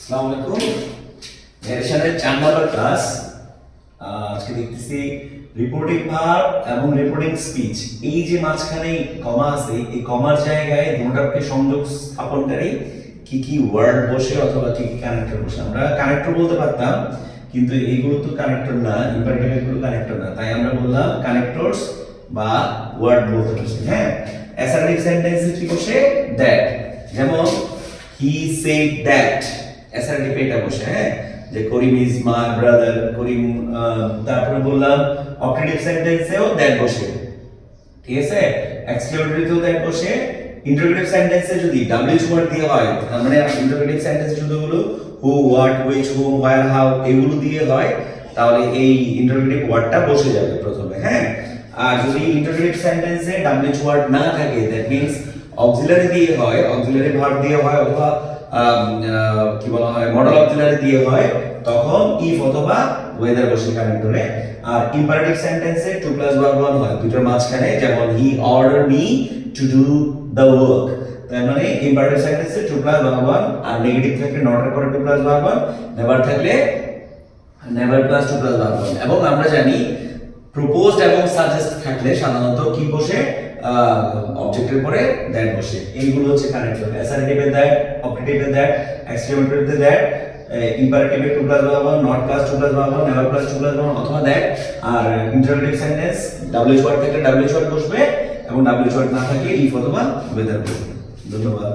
আসসালামু আলাইকুম। ন্যারেশনের 4 নম্বর ক্লাস। আজকে দেখতেছি রিপোর্টিং ভার্ব এবং রিপোর্টিং স্পিচ। এই যে মাঝখানে কমা আছে, এই কমার জায়গায় দুটোকে সংযোগ স্থাপনকারী কি কি ওয়ার্ড বসে অথবা কি কি কানেক্টর বসে। আমরা কানেক্টর বলতে পারতাম, কিন্তু এইগুলো তো কানেক্টর না, ইম্পারেটিভ এগুলো কানেক্টর না, তাই আমরা বললাম কানেক্টরস বা ওয়ার্ড বলতে বসে। হ্যাঁ, অ্যাসার্টিভ সেন্টেন্সে কি বসে? দ্যাট। যেমন হি সেড দ্যাট, অ্যাসার্টিভ এটা বসে। হ্যাঁ, যে করিম ইজ মাই ব্রাদার, করিম। তারপরে বললাম অপারেটিভ সেন্টেন্সেও দ্যাট বসে, ঠিক আছে। এক্সক্লেমেটরিতেও দ্যাট বসে। ইন্টারোগেটিভ সেন্টেন্সে যদি ডাব্লিউএইচ ওয়ার্ড দিয়ে হয়, তার মানে ইন্টারোগেটিভ সেন্টেন্স শুধুগুলো who, what, which, whom, where, how এগুলো দিয়ে হয়, তাহলে এই ইন্টারোগেটিভ ওয়ার্ডটা বসে যাবে প্রথমে। হ্যাঁ, আর যদি ইন্টারোগেটিভ সেন্টেন্সে ডাব্লিউএইচ ওয়ার্ড না থাকে, দ্যাট মিন্স অক্সিলারি দিয়ে হয়, অক্সিলারি ভার্ব দিয়ে হয়, অথবা কি বলা হয় মডেল অক্সিলারি দিয়ে হয়, তখন ইফ অথবা ওয়েদার বসে কানেক্টরে। আর ইম্পারেটিভ সেন্টেন্সে টু প্লাস ভার্ব ওয়ান হয় দুটোর মাঝখানে, যেমন he order me to do the work. তার মানে ইম্পারেটিভ সেন্টেন্সে টু প্লাস ভার্ব ওয়ান, আর নেগেটিভ থাকলে নট এর পরে to plus verb one, never থাকলে never plus to plus verb one. এবং আমরা জানি প্রপোজড এবং সাজেস্ট থাকলে সাধারণত কি বসে? অবজেক্টের পরে দ্যাট বসে। এইগুলো হচ্ছে কানেক্টর। অ্যাসার্টিভে দ্যাট, অপারেটিভে দ্যাট, এক্সক্লেমেটরিতে দ্যাট, ইম্পারেটিভে to plus verb one, not plus to plus verb one, never plus to plus verb one অথবা দ্যাট। আর ইন্টারোগেটিভ সেন্টেন্স ডাব্লিউএইচ ওয়ার্ড থাকলে ডাব্লিউএইচ ওয়ার্ড বসবে, এবং ডাব্লিউএইচ ওয়ার্ড না থাকলে ইফ অথবা ওয়েদার বসবে। ধন্যবাদ।